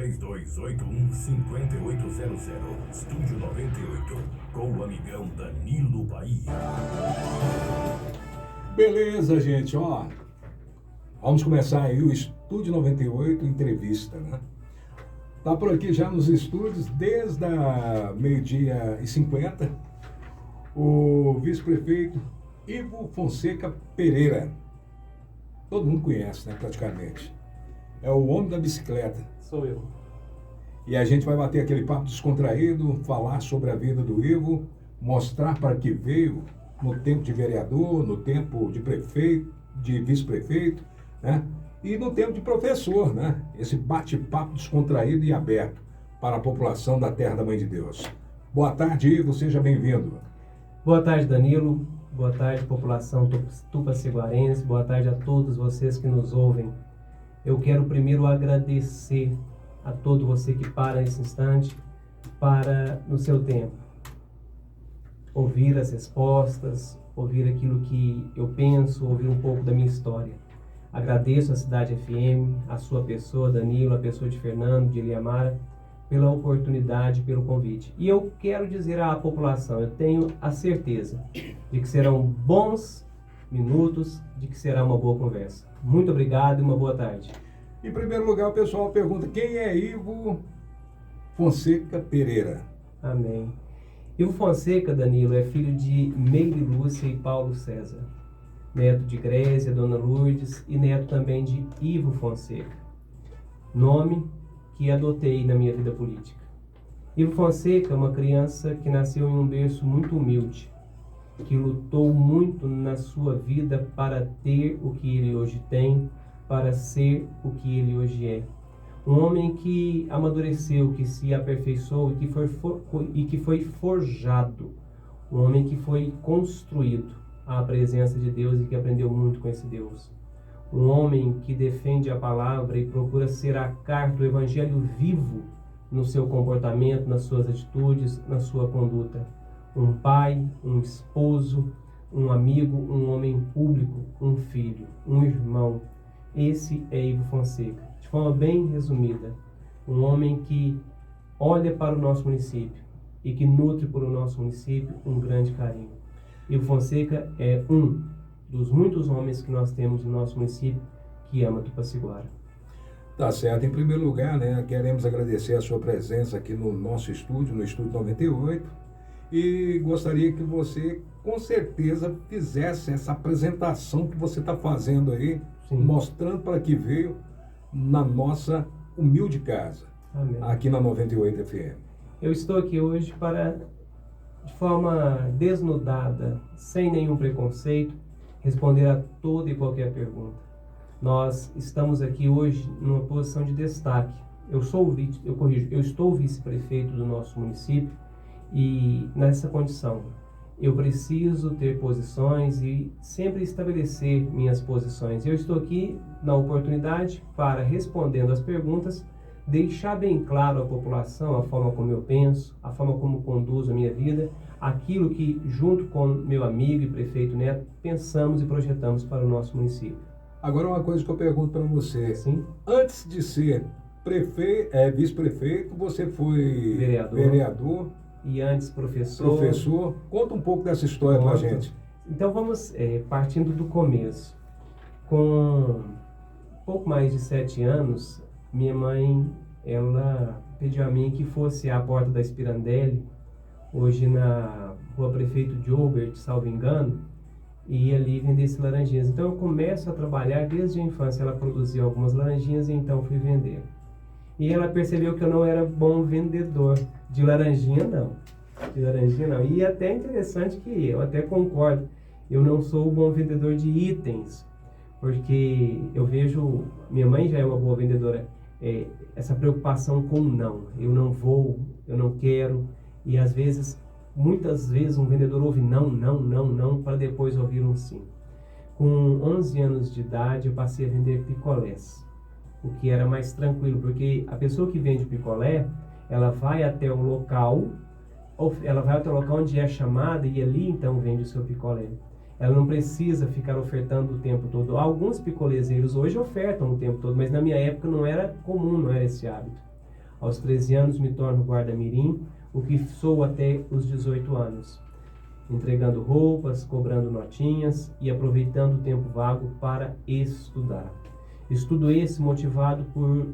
3281-5800. Estúdio 98, com o amigão Danilo Bahia. Beleza, gente, ó. Vamos começar aí o Estúdio 98 entrevista, né? Tá por aqui já nos estúdios desde a 12h50 o vice-prefeito Ivo Fonseca Pereira. Todo mundo conhece, né, praticamente. É o homem da bicicleta. Sou eu. E a gente vai bater aquele papo descontraído, falar sobre a vida do Ivo, mostrar para que veio no tempo de vereador, no tempo de prefeito, de vice-prefeito, né? E no tempo de professor, né? Esse bate-papo descontraído e aberto para a população da Terra da Mãe de Deus. Boa tarde, Ivo, seja bem-vindo. Boa tarde, Danilo. Boa tarde, população tupaciguarense. Boa tarde a todos vocês que nos ouvem. Eu quero primeiro agradecer a todo você que para nesse instante, para no seu tempo, ouvir as respostas, ouvir aquilo que eu penso, ouvir um pouco da minha história. Agradeço a Cidade FM, a sua pessoa, Danilo, a pessoa de Fernando, de Eliamara, pela oportunidade, pelo convite. E eu quero dizer à população, eu tenho a certeza de que serão bons minutos, de que será uma boa conversa. Muito obrigado e uma boa tarde. Em primeiro lugar, o pessoal pergunta, quem é Ivo Fonseca Pereira? Amém. Ivo Fonseca, Danilo, é filho de Meire Lúcia e Paulo César, neto de Grésia, Dona Lourdes e neto também de Ivo Fonseca, nome que adotei na minha vida política. Ivo Fonseca é uma criança que nasceu em um berço muito humilde, que lutou muito na sua vida para ter o que ele hoje tem, para ser o que ele hoje é. Um homem que amadureceu, que se aperfeiçoou e que foi forjado. Um homem que foi construído à presença de Deus e que aprendeu muito com esse Deus. Um homem que defende a palavra e procura ser a carta do evangelho vivo no seu comportamento, nas suas atitudes, na sua conduta. Um pai, um esposo, um amigo, um homem público, um filho, um irmão. Esse é Ivo Fonseca. De forma bem resumida, um homem que olha para o nosso município e que nutre por o nosso município um grande carinho. Ivo Fonseca é um dos muitos homens que nós temos no nosso município que ama Tupaciguara. Tá certo. Em primeiro lugar, né, queremos agradecer a sua presença aqui no nosso estúdio, no Estúdio 98, e gostaria que você, com certeza, fizesse essa apresentação que você está fazendo aí, sim, mostrando para que veio na nossa humilde casa, amém, aqui na 98 FM. Eu estou aqui hoje para, de forma desnudada, sem nenhum preconceito, responder a toda e qualquer pergunta. Nós estamos aqui hoje numa posição de destaque. Eu estou vice-prefeito do nosso município e nessa condição eu preciso ter posições e sempre estabelecer minhas posições. Eu estou aqui na oportunidade para, respondendo as perguntas, deixar bem claro à população a forma como eu penso, a forma como conduzo a minha vida, aquilo que, junto com meu amigo e prefeito Neto, pensamos e projetamos para o nosso município. Agora uma coisa que eu pergunto para você. Sim? Antes de ser vice-prefeito, você foi vereador e antes professor. Conta um pouco dessa história para a gente. Então vamos partindo do começo. Com pouco mais de 7 anos, minha mãe, ela pediu a mim que fosse à porta da Spirandelli, hoje na Rua Prefeito Gilbert, salvo engano, e ia ali vendesse laranjinhas. Então eu começo a trabalhar desde a infância. Ela produziu algumas laranjinhas e então fui vender. E ela percebeu que eu não era bom vendedor de laranjinha, não. De laranjinha, não. E é até interessante que eu até concordo. Eu não sou bom vendedor de itens, porque eu vejo, minha mãe já é uma boa vendedora, essa preocupação com não. Eu não vou, eu não quero. E às vezes, muitas vezes um vendedor ouve não, para depois ouvir um sim. Com 11 anos de idade, eu passei a vender picolés, o que era mais tranquilo, porque a pessoa que vende picolé, ela vai até o local onde é chamada e ali então vende o seu picolé. Ela não precisa ficar ofertando o tempo todo. Alguns picolezeiros hoje ofertam o tempo todo, mas na minha época não era comum, não era esse hábito. Aos 13 anos me torno guarda-mirim, o que sou até os 18 anos, entregando roupas, cobrando notinhas e aproveitando o tempo vago para estudar. Estudo esse motivado por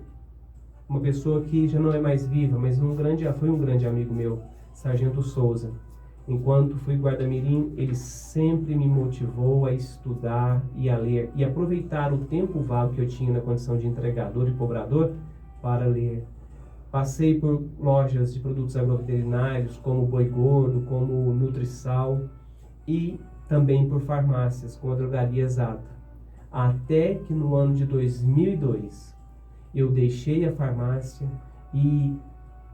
uma pessoa que já não é mais viva, mas foi um grande amigo meu, Sargento Souza. Enquanto fui guarda-mirim, ele sempre me motivou a estudar e a ler e aproveitar o tempo vago que eu tinha na condição de entregador e cobrador para ler. Passei por lojas de produtos agroveterinários, como Boi Gordo, como Nutrisal, e também por farmácias, como a Drogaria Exata. Até que no ano de 2002, eu deixei a farmácia e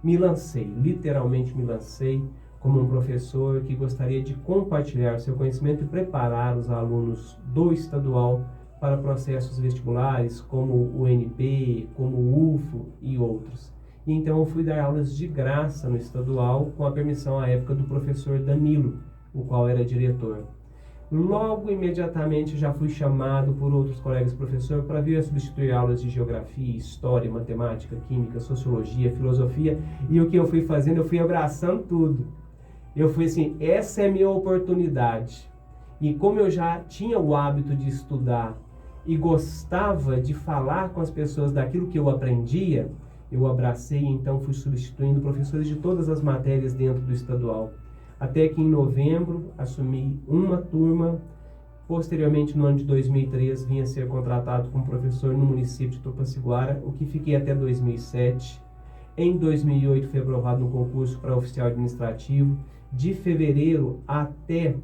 me lancei, literalmente me lancei, como um professor que gostaria de compartilhar seu conhecimento e preparar os alunos do estadual para processos vestibulares, como o UNB, como o UFO e outros. E então eu fui dar aulas de graça no estadual, com a permissão à época do professor Danilo, o qual era diretor. Logo, imediatamente, já fui chamado por outros colegas professores para vir a substituir aulas de geografia, história, matemática, química, sociologia, filosofia. E o que eu fui fazendo, eu fui abraçando tudo. Eu fui assim, essa é a minha oportunidade. E como eu já tinha o hábito de estudar e gostava de falar com as pessoas daquilo que eu aprendia, eu abracei e então fui substituindo professores de todas as matérias dentro do estadual. Até que em novembro assumi uma turma. Posteriormente, no ano de 2003, vim a ser contratado como professor no município de Tupaciguara, o que fiquei até 2007. Em 2008, fui aprovado no concurso para oficial administrativo. De fevereiro até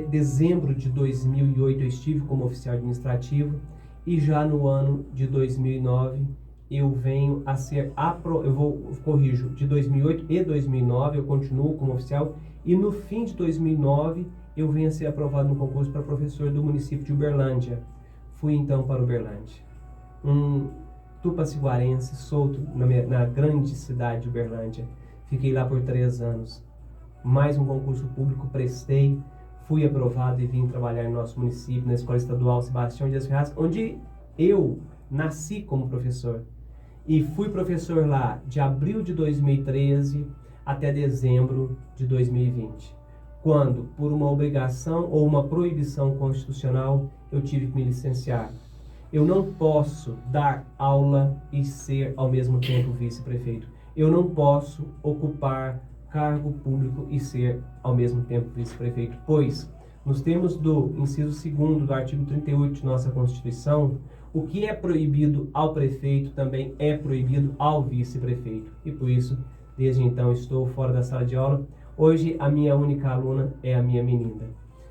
dezembro de 2008, eu estive como oficial administrativo. E já no ano de 2009, eu venho a ser, de 2008 e 2009 eu continuo como oficial, e no fim de 2009 eu venho a ser aprovado no concurso para professor do município de Uberlândia. Fui então para Uberlândia, um tupaciguarense solto na grande cidade de Uberlândia. Fiquei lá por 3 anos, mais um concurso público prestei, fui aprovado e vim trabalhar em nosso município, na Escola Estadual Sebastião Dias Ferraz, onde eu nasci como professor. E fui professor lá de abril de 2013 até dezembro de 2020, quando, por uma obrigação ou uma proibição constitucional, eu tive que me licenciar. Eu não posso dar aula e ser ao mesmo tempo vice-prefeito. Eu não posso ocupar cargo público e ser ao mesmo tempo vice-prefeito, pois, nos termos do inciso 2º do artigo 38 de nossa Constituição, o que é proibido ao prefeito também é proibido ao vice-prefeito. E por isso, desde então, estou fora da sala de aula. Hoje, a minha única aluna é a minha menina.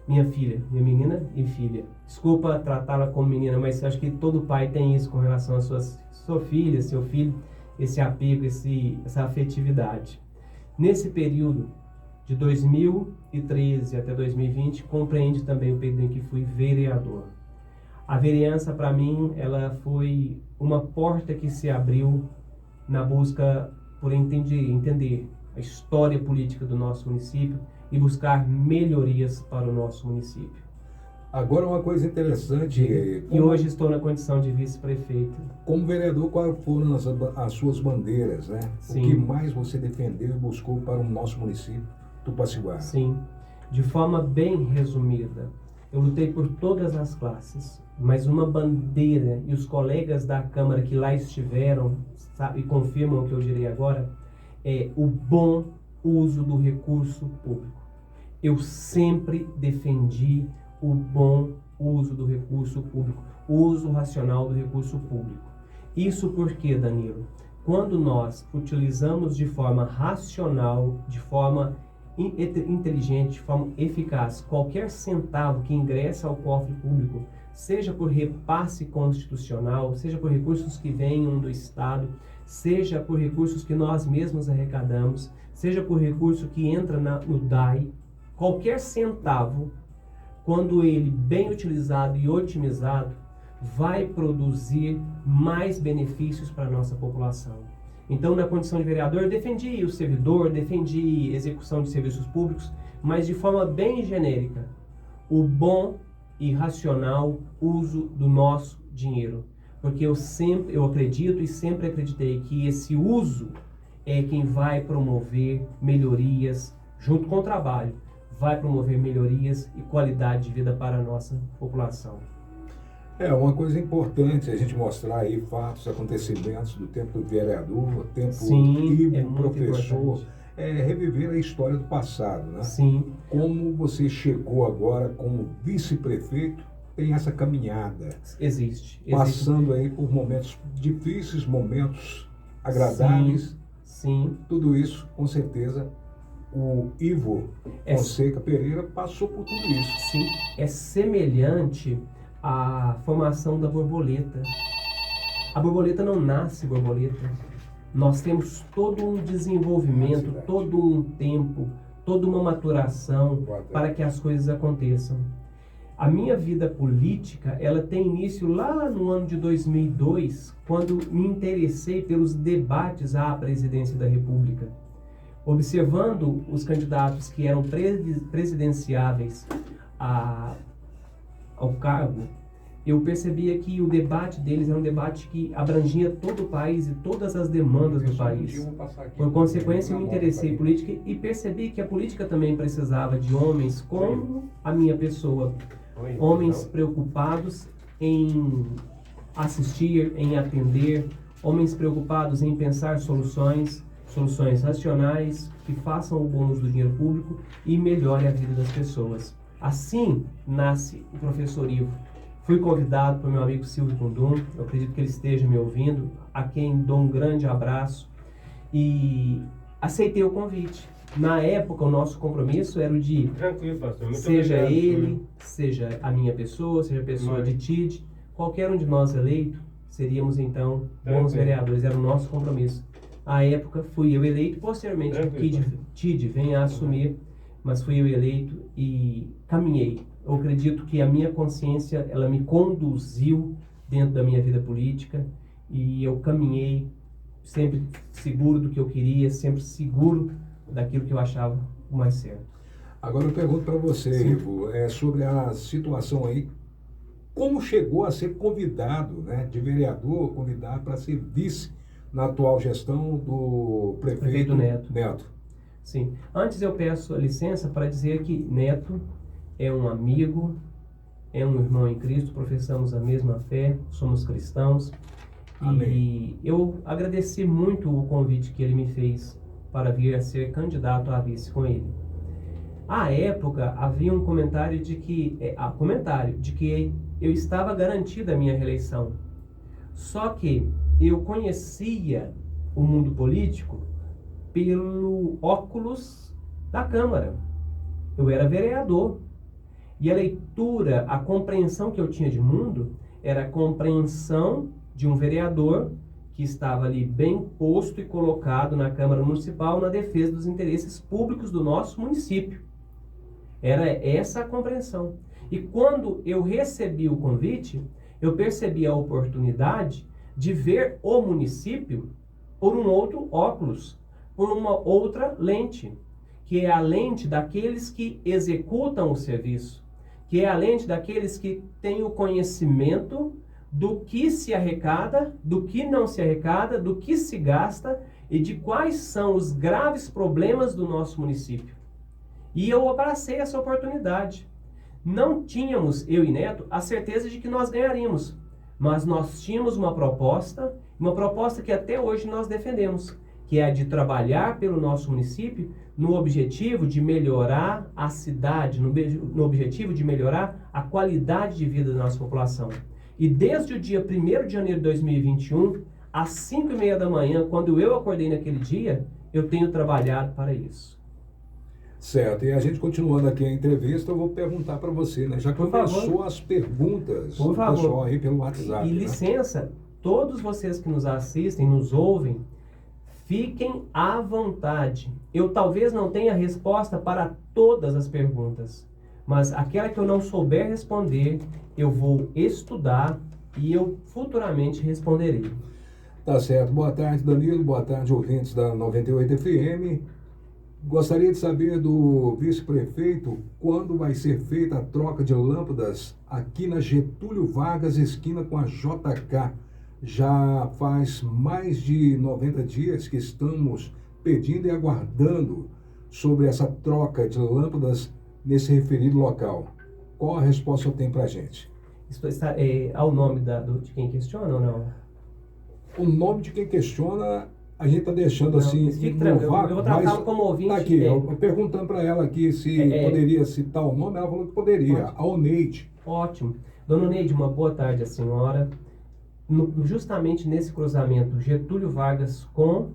Minha filha, minha menina e filha. Desculpa tratá-la como menina, mas acho que todo pai tem isso com relação à sua filha, seu filho, esse apego, essa afetividade. Nesse período, de 2013 até 2020, compreende também o período em que fui vereador. A vereança, para mim, ela foi uma porta que se abriu na busca por entender a história política do nosso município e buscar melhorias para o nosso município. Agora, uma coisa interessante... E hoje estou na condição de vice-prefeito. Como vereador, quais foram as suas bandeiras, né? Sim. O que mais você defendeu e buscou para o nosso município, Tupaciguara? Sim. De forma bem resumida, eu lutei por todas as classes, mas uma bandeira, e os colegas da Câmara que lá estiveram, sabe, e confirmam o que eu direi agora, é o bom uso do recurso público. Eu sempre defendi o bom uso do recurso público, o uso racional do recurso público. Isso porque, Danilo, quando nós utilizamos de forma racional, de forma inteligente, de forma eficaz, qualquer centavo que ingressa ao cofre público, seja por repasse constitucional, seja por recursos que venham do Estado, seja por recursos que nós mesmos arrecadamos, seja por recurso que entra no DAI, qualquer centavo, quando ele bem utilizado e otimizado, vai produzir mais benefícios para a nossa população. Então, na condição de vereador, defendi o servidor, defendi execução de serviços públicos, mas de forma bem genérica, o bom e racional uso do nosso dinheiro. porque eu acredito e sempre acreditei que esse uso é quem vai promover melhorias, junto com o trabalho, vai promover melhorias e qualidade de vida para a nossa população. É uma coisa importante a gente mostrar aí fatos, acontecimentos do tempo do vereador, tempo Sim, do é muito professor, importante. reviver a história do passado, né? Sim, Como você chegou agora como vice-prefeito, tem essa caminhada, existe. passando aí por momentos difíceis, momentos agradáveis, Sim, tudo isso, com certeza, o Ivo É- Fonseca Pereira passou por tudo isso. sim. É semelhante à formação da borboleta. A borboleta não nasce borboleta. Nós temos todo um desenvolvimento, todo um tempo, toda uma maturação para que as coisas aconteçam. A minha vida política, ela tem início lá no ano de 2002, quando me interessei pelos debates à presidência da República. Observando os candidatos que eram presidenciáveis ao cargo, eu percebia que o debate deles era um debate que abrangia todo o país e todas as demandas do país. Por consequência, eu me interessei em política e percebi que a política também precisava de homens como a minha pessoa. Homens preocupados em assistir, em atender, homens preocupados em pensar soluções racionais que façam o bom uso do dinheiro público e melhore a vida das pessoas. Assim nasce o professor Ivo. Fui convidado por meu amigo Silvio Kundum, eu acredito que ele esteja me ouvindo, a quem dou um grande abraço, e aceitei o convite. Na época, o nosso compromisso era o de, Tranquilo, pastor. Muito seja obrigado, ele, senhor. seja a minha pessoa, seja a pessoa Mãe. de TID, qualquer um de nós eleito, seríamos então bons Tranquilo. vereadores, era o nosso compromisso. À época, fui eu eleito, posteriormente o Tranquilo. TID vem a assumir, mas fui eu eleito e caminhei. Eu acredito que a minha consciência, ela me conduziu dentro da minha vida política e eu caminhei sempre seguro do que eu queria, sempre seguro daquilo que eu achava o mais certo. Agora eu pergunto para você, Sim. Ivo, sobre a situação aí, como chegou a ser convidado, né, de vereador, convidado para ser vice na atual gestão do prefeito Neto. Sim. Antes eu peço licença para dizer que Neto é um amigo, é um irmão em Cristo, professamos a mesma fé, somos cristãos. Amém. E eu agradeci muito o convite que ele me fez para vir a ser candidato a vice com ele. À época, havia um comentário de que eu estava garantida a minha reeleição. Só que eu conhecia o mundo político pelo óculos da Câmara. Eu era vereador. E a leitura, a compreensão que eu tinha de mundo era a compreensão de um vereador que estava ali bem posto e colocado na Câmara Municipal na defesa dos interesses públicos do nosso município. Era essa a compreensão. E quando eu recebi o convite, eu percebi a oportunidade de ver o município por um outro óculos, por uma outra lente, que é a lente daqueles que executam o serviço, que é a lente daqueles que têm o conhecimento do que se arrecada, do que não se arrecada, do que se gasta e de quais são os graves problemas do nosso município. E eu abracei essa oportunidade. Não tínhamos, eu e Neto, a certeza de que nós ganharíamos, mas nós tínhamos uma proposta que até hoje nós defendemos, que é a de trabalhar pelo nosso município no objetivo de melhorar a cidade, no objetivo de melhorar a qualidade de vida da nossa população. E desde o dia 1º de janeiro de 2021, às 5h30 da manhã, quando eu acordei naquele dia, eu tenho trabalhado para isso. Certo, e a gente continuando aqui a entrevista, eu vou perguntar para você, né? Já Por começou favor. as perguntas Por do favor. pessoal aí pelo WhatsApp. E né? licença, todos vocês que nos assistem, nos ouvem, fiquem à vontade. Eu talvez não tenha resposta para todas as perguntas, mas aquela que eu não souber responder, eu vou estudar e eu futuramente responderei. Tá certo. Boa tarde, Danilo. Boa tarde, ouvintes da 98 FM. Gostaria de saber do vice-prefeito quando vai ser feita a troca de lâmpadas aqui na Getúlio Vargas, esquina com a JK. Já faz mais de 90 dias que estamos pedindo e aguardando sobre essa troca de lâmpadas nesse referido local. Qual a resposta eu tenho para a gente? Isso está ao nome de quem questiona ou não? O nome de quem questiona, a gente está deixando Não, assim mas fique no tranquilo, vácuo, eu vou tratá-lo como ouvinte. tá aqui, eu perguntando para ela aqui se poderia citar o nome, ela falou que poderia, a Oneide. Ótimo. Dona Neide, uma boa tarde à senhora. Justamente nesse cruzamento Getúlio Vargas com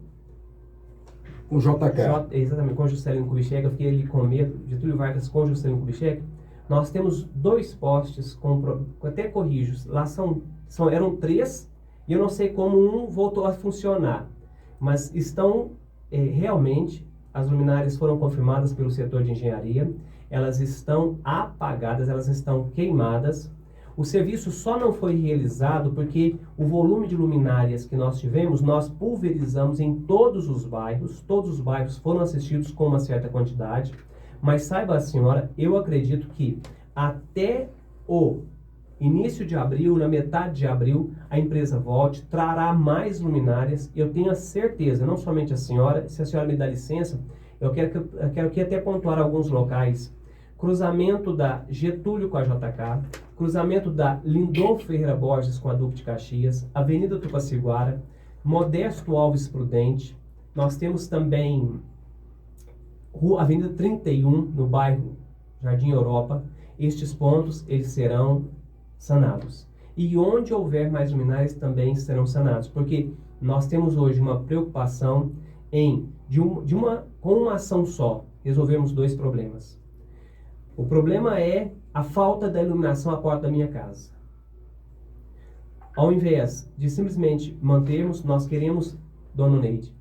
JK. Exatamente, com Juscelino Kubitschek, eu fiquei ali com medo, Getúlio Vargas com Juscelino Kubitschek, nós temos 2 postes, até corrijo, lá eram 3, e eu não sei como um voltou a funcionar, mas estão realmente, as luminárias foram confirmadas pelo setor de engenharia, elas estão apagadas, elas estão queimadas. O serviço só não foi realizado porque o volume de luminárias que nós tivemos, nós pulverizamos em todos os bairros foram assistidos com uma certa quantidade, mas saiba a senhora, eu acredito que até o início de abril, na metade de abril, a empresa volte, trará mais luminárias, eu tenho a certeza, não somente a senhora, se a senhora me dá licença, eu quero que até pontuar alguns locais. Cruzamento da Getúlio com a JK, cruzamento da Lindolfo Ferreira Borges com a Duque de Caxias, Avenida Tupaciguara, Modesto Alves Prudente, nós temos também Avenida 31, no bairro Jardim Europa. Estes pontos, eles serão sanados. E onde houver mais luminárias também serão sanados, porque nós temos hoje uma preocupação com uma ação só, resolvermos 2 problemas. O problema é a falta da iluminação à porta da minha casa. Ao invés de simplesmente mantermos, nós queremos, Dona Neide,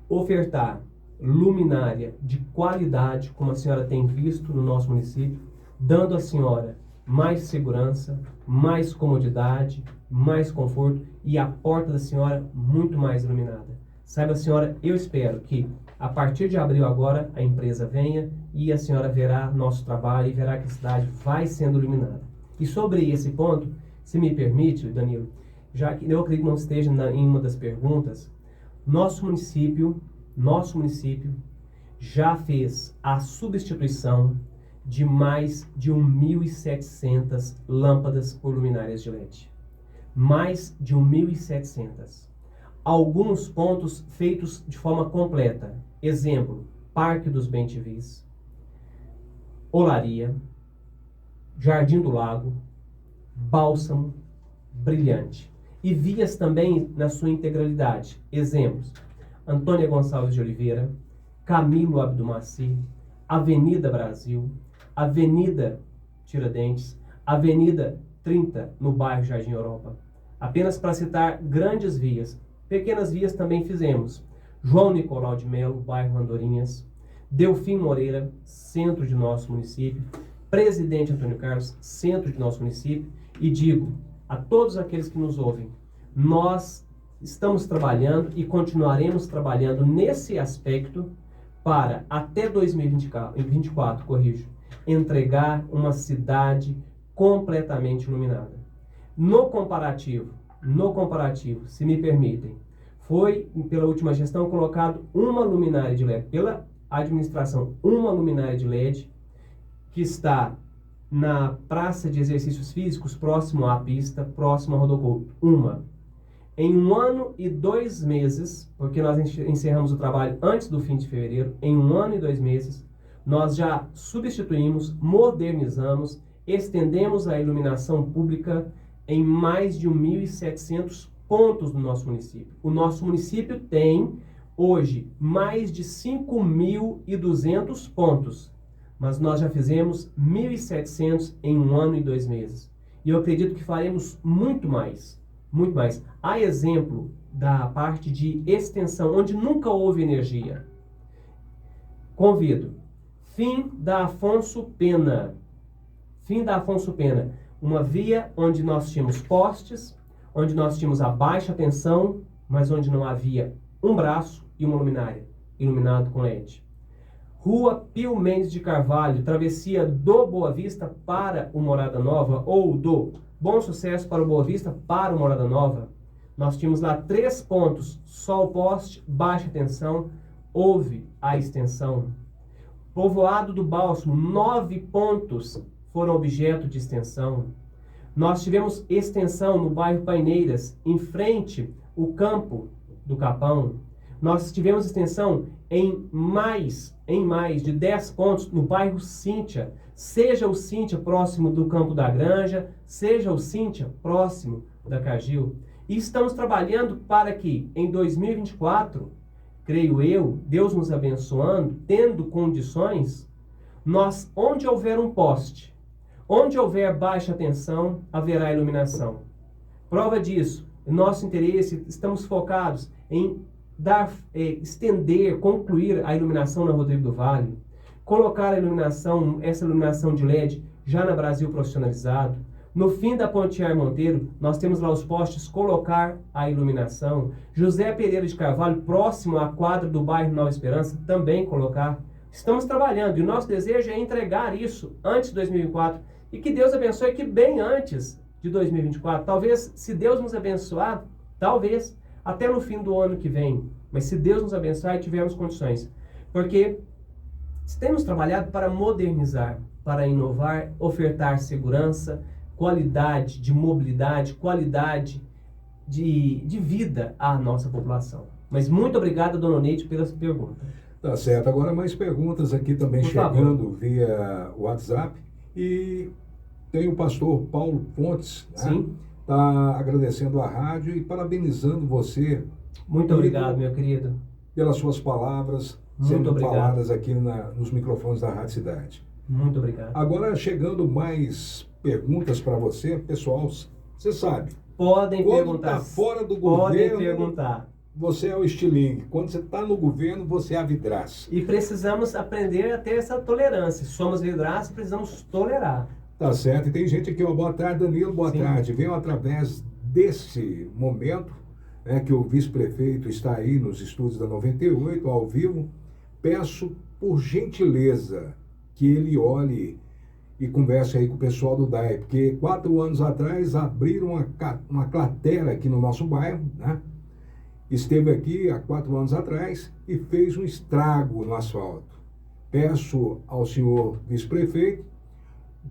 ofertar luminária de qualidade, como a senhora tem visto no nosso município, dando à senhora mais segurança, mais comodidade, mais conforto e a porta da senhora muito mais iluminada. Saiba, senhora, eu espero que a partir de abril agora a empresa venha e a senhora verá nosso trabalho e verá que a cidade vai sendo iluminada. E sobre esse ponto, se me permite, Danilo, já que eu acredito que não esteja em uma das perguntas, nosso município já fez a substituição de mais de 1.700 lâmpadas por luminárias de LED. Mais de 1.700. Alguns pontos feitos de forma completa. Exemplo, Parque dos Bem-te-Vis, Olaria, Jardim do Lago, Bálsamo, Brilhante. E vias também na sua integralidade. Exemplos, Antônia Gonçalves de Oliveira, Camilo Abdumaci, Avenida Brasil, Avenida Tiradentes, Avenida 30, no bairro Jardim Europa. Apenas para citar grandes vias. Pequenas vias também fizemos. João Nicolau de Melo, bairro Andorinhas. Delfim Moreira, centro de nosso município. Presidente Antônio Carlos, centro de nosso município. E digo a todos aqueles que nos ouvem, nós estamos trabalhando e continuaremos trabalhando nesse aspecto para, até 2024, entregar uma cidade completamente iluminada. No comparativo, se me permitem, foi, pela última gestão, colocado uma luminária de LED, pela administração, uma luminária de LED, que está na Praça de Exercícios Físicos, próximo à pista, próximo ao Rodocô. Em 1 ano e 2 meses, porque nós encerramos o trabalho antes do fim de fevereiro, em 1 ano e 2 meses, nós já substituímos, modernizamos, estendemos a iluminação pública em mais de 1.700 pontos no nosso município. O nosso município tem, hoje, mais de 5.200 pontos, mas nós já fizemos 1.700 em 1 ano e 2 meses. E eu acredito que faremos muito mais, muito mais. Há exemplo da parte de extensão, onde nunca houve energia. Convido, fim da Afonso Pena, uma via onde nós tínhamos postes, onde nós tínhamos a baixa tensão, mas onde não havia um braço e uma luminária, iluminado com LED. Rua Pio Mendes de Carvalho, travessia do Boa Vista para o Morada Nova, ou do Bom Sucesso para o Boa Vista, para o Morada Nova, nós tínhamos lá 3 pontos, sol poste, baixa tensão, houve a extensão. Povoado do Bálsamo, 9 pontos foram objeto de extensão. Nós tivemos extensão no bairro Paineiras, em frente ao campo do Capão. Nós tivemos extensão em mais de 10 pontos no bairro Cíntia. Seja o Cíntia próximo do Campo da Granja, seja o Cíntia próximo da Cargill. E estamos trabalhando para que em 2024, creio eu, Deus nos abençoando, tendo condições, nós, onde houver um poste, onde houver baixa tensão, haverá iluminação. Prova disso, nosso interesse, estamos focados em estender, concluir a iluminação na Rodrigo do Vale, colocar a iluminação, essa iluminação de LED já na Brasil Profissionalizado. No fim da Pontiar Monteiro, nós temos lá os postes, colocar a iluminação. José Pereira de Carvalho, próximo à quadra do bairro Nova Esperança, também colocar. Estamos trabalhando e o nosso desejo é entregar isso antes de 2024 e que Deus abençoe que bem antes de 2024. Talvez, se Deus nos abençoar, talvez até no fim do ano que vem. Mas se Deus nos abençoar e tivermos condições. Porque temos trabalhado para modernizar, para inovar, ofertar segurança, qualidade de mobilidade, qualidade de vida à nossa população. Mas muito obrigado, dona Neide, pela pergunta. Tá certo. Agora mais perguntas aqui também Por chegando favor. via WhatsApp. E tem o pastor Paulo Pontes, né? Sim. Tá agradecendo a rádio e parabenizando você. Muito obrigado, meu querido. Pelas suas palavras Muito sendo obrigado. faladas aqui nos microfones da Rádio Cidade. Muito obrigado. Agora chegando mais perguntas para você, pessoal, você sabe, Podem quando perguntar. está fora do Podem governo, perguntar. você é o estilingue. Quando você está no governo, você é a vidraça. E precisamos aprender a ter essa tolerância. Somos vidraça, precisamos tolerar. Tá certo. E tem gente aqui, ó, boa tarde, Danilo, boa Sim. tarde. Venho através desse momento, né, que o vice-prefeito está aí nos estúdios da 98, ao vivo, peço por gentileza que ele olhe e converse aí com o pessoal do DAE, porque 4 anos atrás abriram uma cratera aqui no nosso bairro, né? Esteve aqui há 4 anos atrás e fez um estrago no asfalto. Peço ao senhor vice-prefeito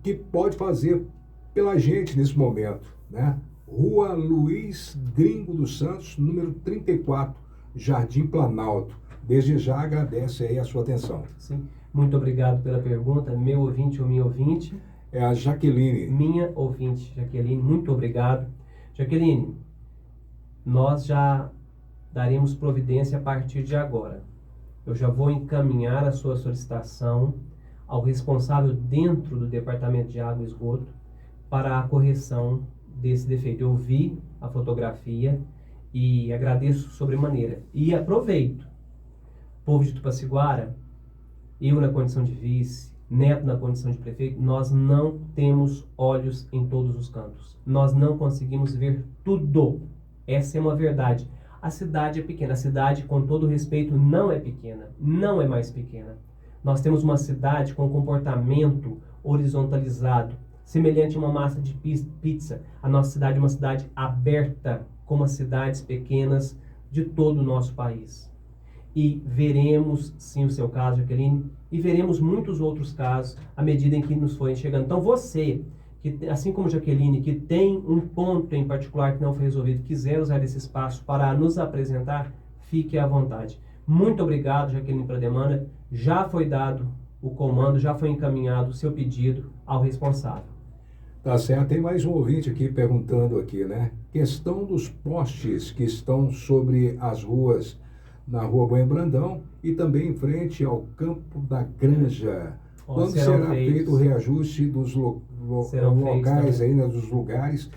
que pode fazer pela gente nesse momento, né? Rua Luiz Gringo dos Santos, número 34, Jardim Planalto. Desde já agradece aí a sua atenção. Sim. Muito obrigado pela pergunta. Meu ouvinte ou minha ouvinte. É a Jaqueline. Minha ouvinte, Jaqueline, muito obrigado. Jaqueline, nós já daremos providência a partir de agora. Eu já vou encaminhar a sua solicitação ao responsável dentro do Departamento de Água e Esgoto para a correção desse defeito. Eu vi a fotografia e agradeço sobremaneira. E aproveito, povo de Tupaciguara, eu na condição de vice, Neto na condição de prefeito, nós não temos olhos em todos os cantos. Nós não conseguimos ver tudo. Essa é uma verdade. A cidade é pequena. A cidade, com todo respeito, não é pequena. Não é mais pequena. Nós temos uma cidade com comportamento horizontalizado, semelhante a uma massa de pizza. A nossa cidade é uma cidade aberta, como as cidades pequenas de todo o nosso país. E veremos, sim, o seu caso, Jaqueline, e veremos muitos outros casos à medida em que nos forem chegando. Então você, que, assim como Jaqueline, que tem um ponto em particular que não foi resolvido, quiser usar esse espaço para nos apresentar, fique à vontade. Muito obrigado, Jaqueline, pela demanda. Já foi dado o comando, já foi encaminhado o seu pedido ao responsável. Tá certo. Tem mais um ouvinte aqui perguntando aqui, né? Questão dos postes que estão sobre as ruas, na Rua Banha Brandão e também em frente ao Campo da Granja. Quando será feito o reajuste dos locais aí, né, dos lugares?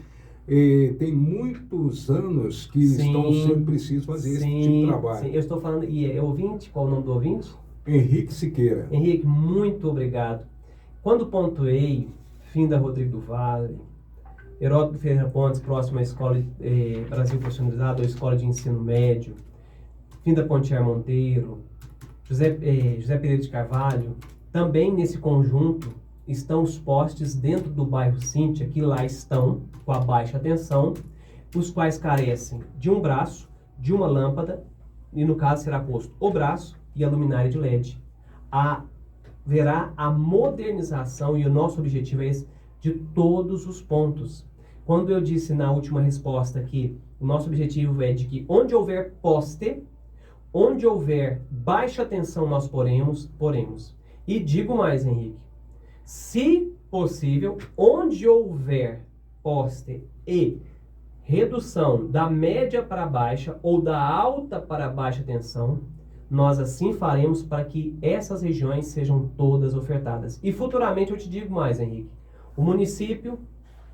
Tem muitos anos que estão sendo precisos fazer esse tipo de trabalho. Sim, eu estou falando, e é ouvinte? Qual o nome do ouvinte? Henrique Siqueira. Henrique, muito obrigado. Quando pontuei, fim da Rodrigo do Vale, Heródoto Ferreira Pontes, próximo à Escola Brasil Profissionalizado, ou Escola de Ensino Médio, fim da Pontiar Monteiro, José Pereira de Carvalho, também nesse conjunto estão os postes dentro do bairro Cíntia, que lá estão com a baixa tensão, os quais carecem de um braço, de uma lâmpada, e no caso será posto o braço e a luminária de LED. Haverá a modernização, e o nosso objetivo é esse, de todos os pontos. Quando eu disse na última resposta que o nosso objetivo é de que onde houver poste, onde houver baixa tensão nós poremos. E digo mais, Henrique, se possível, onde houver poste e redução da média para baixa ou da alta para baixa tensão, nós assim faremos para que essas regiões sejam todas ofertadas. E futuramente eu te digo mais, Henrique, o município,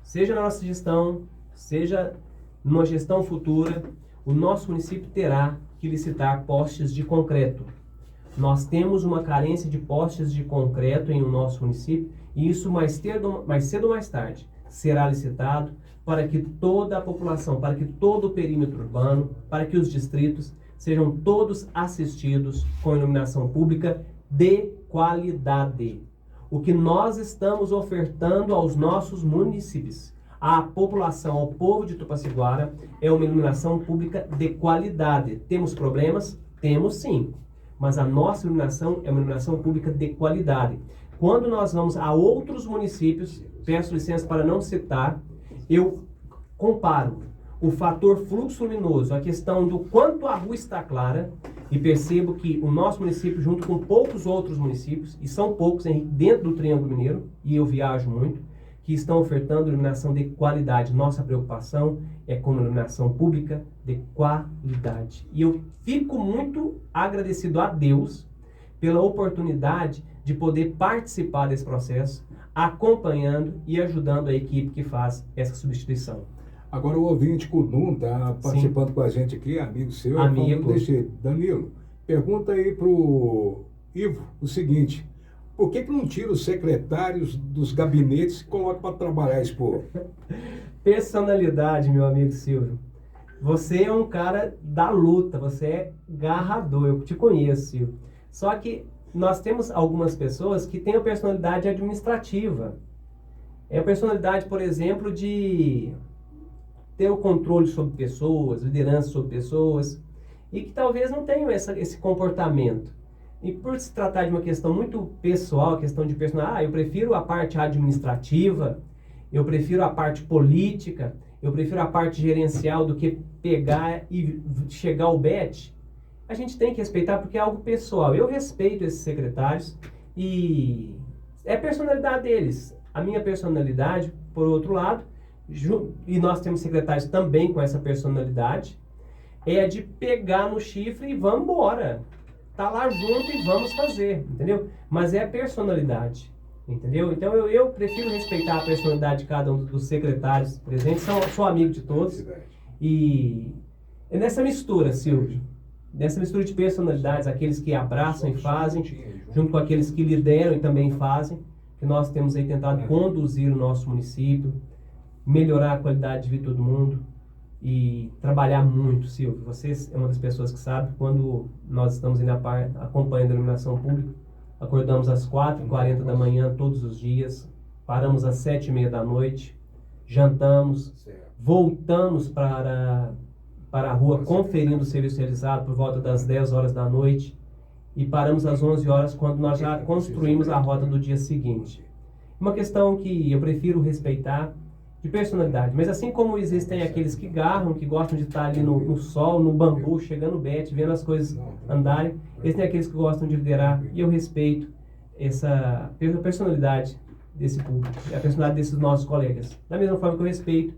seja na nossa gestão, seja numa gestão futura, o nosso município terá que licitar postes de concreto. Nós temos uma carência de postes de concreto em o nosso município e isso mais cedo ou mais tarde será licitado para que toda a população, para que todo o perímetro urbano, para que os distritos sejam todos assistidos com iluminação pública de qualidade. O que nós estamos ofertando aos nossos municípios, à população, ao povo de Tupaciguara, é uma iluminação pública de qualidade. Temos problemas? Temos sim. Mas a nossa iluminação é uma iluminação pública de qualidade. Quando nós vamos a outros municípios, peço licença para não citar, eu comparo o fator fluxo luminoso, a questão do quanto a rua está clara, e percebo que o nosso município, junto com poucos outros municípios, e são poucos dentro do Triângulo Mineiro, e eu viajo muito, que estão ofertando iluminação de qualidade. Nossa preocupação é com iluminação pública de qualidade. E eu fico muito agradecido a Deus pela oportunidade de poder participar desse processo, acompanhando e ajudando a equipe que faz essa substituição. Agora o ouvinte Kudum está participando com a gente aqui, amigo seu. Amigo. Danilo, pergunta aí pro Ivo o seguinte: por que não tira os secretários dos gabinetes e coloca para trabalhar esse povo? Personalidade, meu amigo Silvio. Você é um cara da luta, você é garrador, eu te conheço, Silvio. Só que nós temos algumas pessoas que têm a personalidade administrativa. É a personalidade, por exemplo, de ter o controle sobre pessoas, liderança sobre pessoas, e que talvez não tenham esse comportamento. E por se tratar de uma questão muito pessoal, questão de personalidade, eu prefiro a parte administrativa, eu prefiro a parte política, eu prefiro a parte gerencial do que pegar e chegar ao bet. A gente tem que respeitar porque é algo pessoal. Eu respeito esses secretários e é a personalidade deles. A minha personalidade, por outro lado, e nós temos secretários também com essa personalidade, é de pegar no chifre e vamos embora. Tá lá junto e vamos fazer, entendeu? Mas é a personalidade, entendeu? Então eu prefiro respeitar a personalidade de cada um dos secretários presentes, sou amigo de todos. E é nessa mistura, Silvio, nessa mistura de personalidades, aqueles que abraçam e fazem, junto com aqueles que lideram e também fazem, que nós temos aí tentado conduzir o nosso município, melhorar a qualidade de vida de todo mundo e trabalhar muito, Silvio. Você é uma das pessoas que sabe, quando nós estamos aí acompanhando a iluminação pública, acordamos às 4h40 da manhã todos os dias, paramos às 7h30 da noite, jantamos, voltamos para a rua conferindo o serviço realizado por volta das 10 horas da noite e paramos às 11 horas quando nós já construímos a rota do dia seguinte. Uma questão que eu prefiro respeitar, de personalidade, mas assim como existem aqueles que garram, que gostam de estar ali no sol, no bambu, chegando no bet, vendo as coisas andarem, existem aqueles que gostam de liderar, e eu respeito essa personalidade desse público, a personalidade desses nossos colegas. Da mesma forma que eu respeito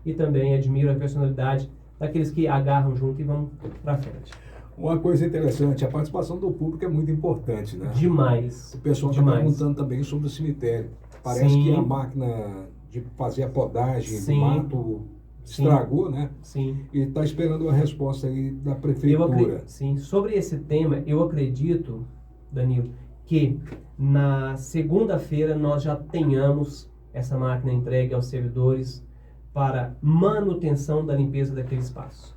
e também admiro a personalidade daqueles que agarram junto e vão para frente. Uma coisa interessante, a participação do público é muito importante, né? Demais. O pessoal está perguntando também sobre o cemitério. Parece que a máquina de fazer a podagem do mato estragou, né? Sim. E está esperando uma resposta aí da prefeitura. Sim, sobre esse tema, eu acredito, Danilo, que na segunda-feira nós já tenhamos essa máquina entregue aos servidores para manutenção da limpeza daquele espaço.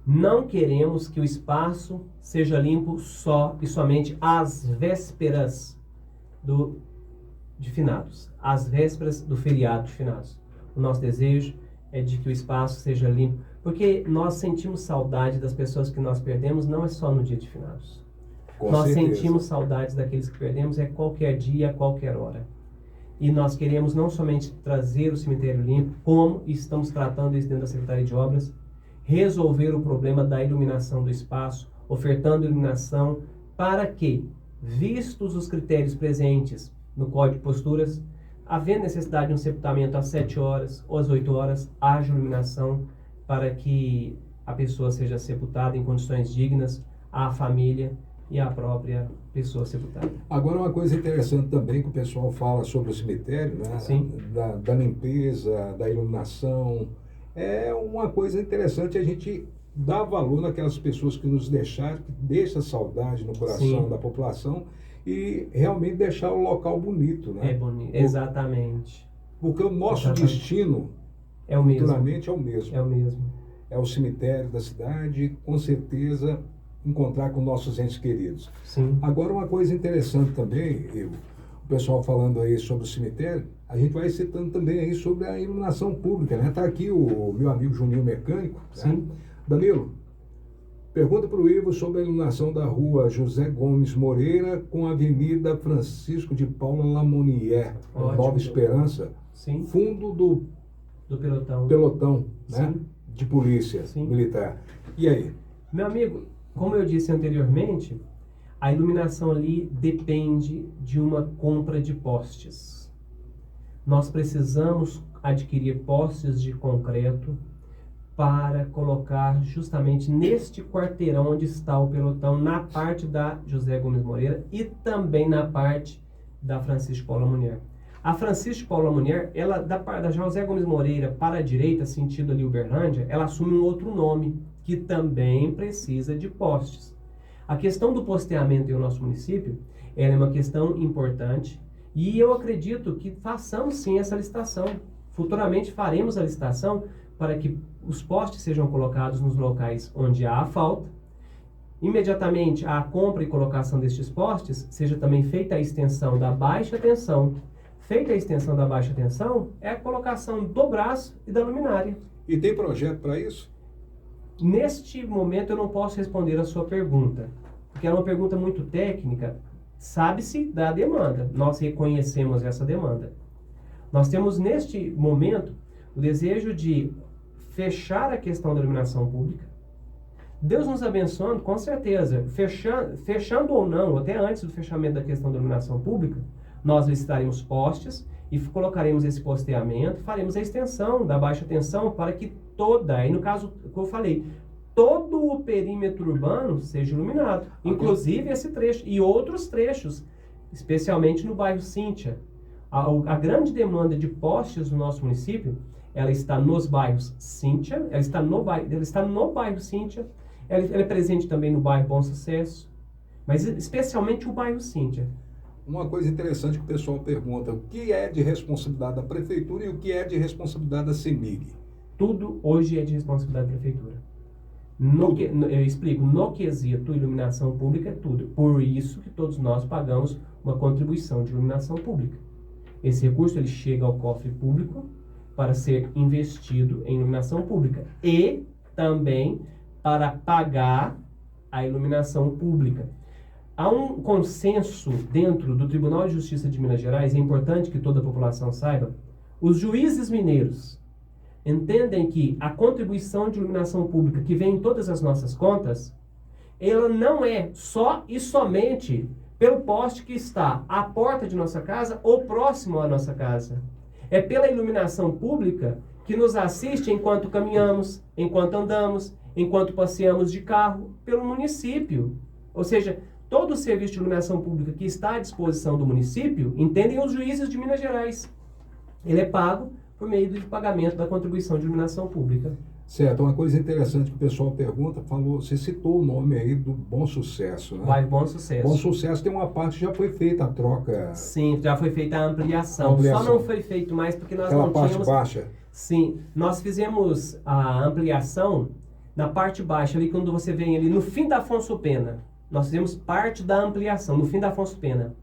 Não queremos que o espaço seja limpo só e somente às vésperas de finados, às vésperas do feriado de finados. O nosso desejo é de que o espaço seja limpo, porque nós sentimos saudade das pessoas que nós perdemos, não é só no dia de finados. Com Nós certeza. sentimos saudades daqueles que perdemos a qualquer dia, a qualquer hora. E nós queremos não somente trazer o cemitério limpo, como estamos tratando isso dentro da Secretaria de Obras, resolver o problema da iluminação do espaço, ofertando iluminação para que, vistos os critérios presentes no Código de Posturas, havendo necessidade de um sepultamento às 7 horas ou às 8 horas, haja iluminação para que a pessoa seja sepultada em condições dignas, a família e a própria pessoa sepultada. Agora, uma coisa interessante também que o pessoal fala sobre o cemitério, né? Sim. Da limpeza, da iluminação. É uma coisa interessante a gente dar valor naquelas pessoas que nos deixaram, que deixa saudade no coração Sim. da população e realmente deixar o local bonito, né? É bonito, exatamente. Porque o nosso Exatamente. destino, É o mesmo. futuramente, é o mesmo. É o mesmo. É o cemitério da cidade, com certeza encontrar com nossos entes queridos. Sim. Agora, uma coisa interessante também, o pessoal falando aí sobre o cemitério, a gente vai citando também aí sobre a iluminação pública, né? Tá aqui o meu amigo Juninho Mecânico, né? Sim. Danilo, pergunta para o Ivo sobre a iluminação da rua José Gomes Moreira com a Avenida Francisco de Paula Lamonier, Ótimo. Nova Esperança, Sim. fundo do Do pelotão. pelotão, né? Sim. De polícia Sim. militar. E aí? Meu amigo, como eu disse anteriormente, a iluminação ali depende de uma compra de postes. Nós precisamos adquirir postes de concreto para colocar justamente neste quarteirão onde está o pelotão, na parte da José Gomes Moreira e também na parte da Francisco Paula Munier. A Francisco Paula Munier, ela da José Gomes Moreira para a direita, sentido ali Uberlândia, ela assume um outro nome, que também precisa de postes. A questão do posteamento em o nosso município, ela é uma questão importante e eu acredito que façamos sim essa licitação. Futuramente faremos a licitação para que os postes sejam colocados nos locais onde há a falta. Imediatamente a compra e colocação destes postes, seja também feita a extensão da baixa tensão. Feita a extensão da baixa tensão, é a colocação do braço e da luminária. E tem projeto para isso? Neste momento eu não posso responder a sua pergunta, porque é uma pergunta muito técnica. Sabe-se da demanda, nós reconhecemos essa demanda. Nós temos neste momento o desejo de fechar a questão da iluminação pública. Deus nos abençoando, com certeza, fechando ou não, até antes do fechamento da questão da iluminação pública, nós licitaremos postes e colocaremos esse posteamento, faremos a extensão da baixa tensão para que aí no caso que eu falei, todo o perímetro urbano seja iluminado, inclusive esse trecho e outros trechos, especialmente no bairro Cíntia. A grande demanda de postes no nosso município, ela está nos bairros Cíntia, ela está no bairro Cíntia, ela é presente também no bairro Bom Sucesso, mas especialmente o bairro Cíntia. Uma coisa interessante que o pessoal pergunta, o que é de responsabilidade da prefeitura e o que é de responsabilidade da CEMIG? Tudo hoje é de responsabilidade da prefeitura. Eu explico, no quesito iluminação pública é tudo. Por isso que todos nós pagamos uma contribuição de iluminação pública. Esse recurso ele chega ao cofre público para ser investido em iluminação pública e também para pagar a iluminação pública. Há um consenso dentro do Tribunal de Justiça de Minas Gerais, é importante que toda a população saiba, os juízes mineiros entendem que a contribuição de iluminação pública que vem em todas as nossas contas, ela não é só e somente pelo poste que está à porta de nossa casa ou próximo à nossa casa. É pela iluminação pública que nos assiste enquanto caminhamos, enquanto andamos, enquanto passeamos de carro pelo município. Ou seja, todo o serviço de iluminação pública que está à disposição do município, entendem os juízes de Minas Gerais. Ele é pago por meio do pagamento da contribuição de iluminação pública. Certo, uma coisa interessante que o pessoal pergunta, você citou o nome aí do Bom Sucesso, né? Bairro Bom Sucesso. Bom Sucesso tem uma parte que já foi feita a troca. Sim, já foi feita a ampliação. Só não foi feito mais porque nós aquela não parte tínhamos... baixa. Sim, nós fizemos a ampliação na parte baixa, ali quando você vem ali no fim da Afonso Pena. Nós fizemos parte da ampliação no fim da Afonso Pena.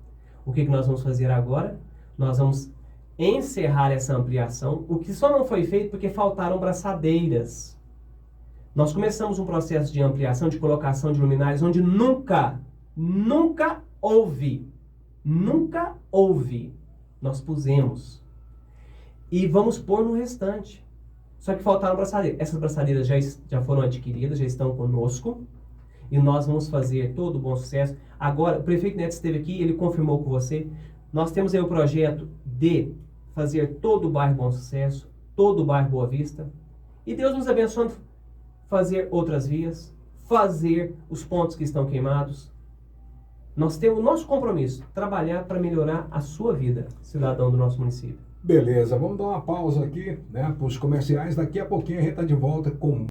O que nós vamos fazer agora? Nós vamos encerrar essa ampliação, o que só não foi feito porque faltaram braçadeiras. Nós começamos um processo de ampliação, de colocação de luminárias, onde nunca houve. Nós pusemos. E vamos pôr no restante. Só que faltaram braçadeiras. Essas braçadeiras já foram adquiridas, já estão conosco. E nós vamos fazer todo o bom sucesso. Agora, o prefeito Neto esteve aqui, ele confirmou com você. Nós temos aí o projeto de fazer todo o bairro Bom Sucesso, todo o bairro Boa Vista. E Deus nos abençoando fazer outras vias, fazer os pontos que estão queimados. Nós temos o nosso compromisso, trabalhar para melhorar a sua vida, cidadão do nosso município. Beleza, vamos dar uma pausa aqui, né, para os comerciais. Daqui a pouquinho a gente está de volta com